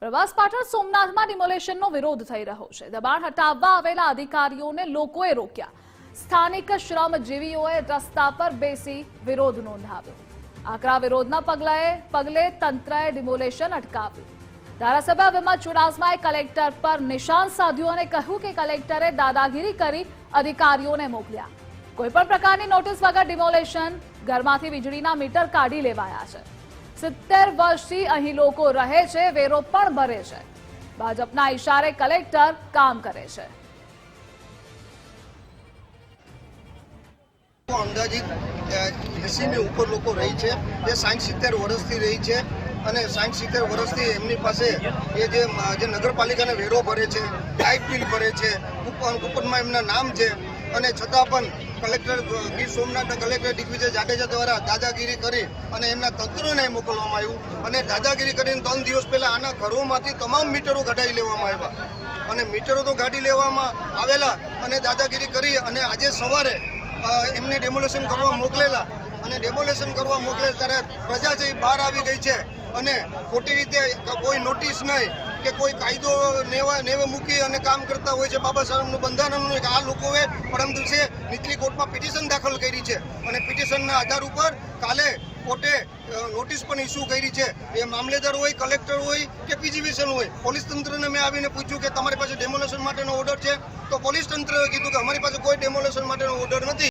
પ્રવાસ પાટણ સોમનાથમાં ડિમોલેશનનો વિરોધ થઈ રહ્યો છે। દબાણ હટાવવા આવેલા અધિકારીઓને લોકોએ રોક્યા। સ્થાનિક શ્રમજીવીઓએ રસ્તા પર બેસી વિરોધ નોંધાવ્યો। આકરા વિરોધના પગલે તંત્રએ ડિમોલેશન અટકાવ્યું। ધારાસભ્ય વિમલ ચુડાસમાએ કલેક્ટર પર નિશાન સાધ્યું અને કહ્યું કે કલેક્ટરે દાદાગીરી કરી અધિકારીઓને મોકલ્યા। કોઈપણ પ્રકારની નોટિસ વગર ડિમોલેશન, ઘરમાંથી વીજળીના મીટર કાઢી લેવાયા છે। 70 વર્ષથી અહીં લોકો રહે છે, વેરો પણ ભરે છે। ભાજપના ઇશારે કલેક્ટર કામ કરે છે। અંદાજિત 80 ને ઉપર લોકો રહી છે, જે 60-70 વર્ષથી રહી છે અને 60-70 વર્ષથી એમની પાસે એ જે નગરપાલિકાને વેરો ભરે છે, લાઇટ બિલ ભરે છે, કૂપનમાં એમના નામ છે અને છતાં પણ કલેક્ટર ગીર સોમનાથના કલેક્ટર દિગ્વિજય જાડેજા દ્વારા દાદાગીરી કરી અને એમના તંત્રને મોકલવામાં આવ્યું અને દાદાગીરી કરીને 3 દિવસ પહેલા આના ઘરોમાંથી તમામ મીટરો કઢાવી લેવામાં આવ્યા અને મીટરો તો કાઢી લેવામાં આવેલા અને દાદાગીરી કરી અને આજે સવારે એમને ડેમોલેશન કરવા મોકલેલા અને ડેમોલેશન કરવા મોકલે ત્યારે પ્રજા છે બહાર આવી ગઈ છે અને ખોટી રીતે કોઈ નોટિસ નહીં કે કોઈ કાયદો નેવે મૂકી અને કામ કરતા હોય છે। બાબા સાહેબનું બંધારણનું આ લોકોએ પરમ દિવસે નીચલી કોર્ટમાં પિટિશન દાખલ કરી છે અને પિટિશનના આધાર ઉપર કાલે કોર્ટે નોટિસ પણ ઇસ્યુ કરી છે। એ મામલેદાર હોય, કલેક્ટર હોય કે પીજીવીસીએલ હોય, પોલીસ તંત્રને મેં આવીને પૂછ્યું કે તમારી પાસે ડેમોલેશન માટેનો ઓર્ડર છે, તો પોલીસ તંત્રએ કીધું કે અમારી પાસે કોઈ ડેમોલેશન માટેનો ઓર્ડર નથી।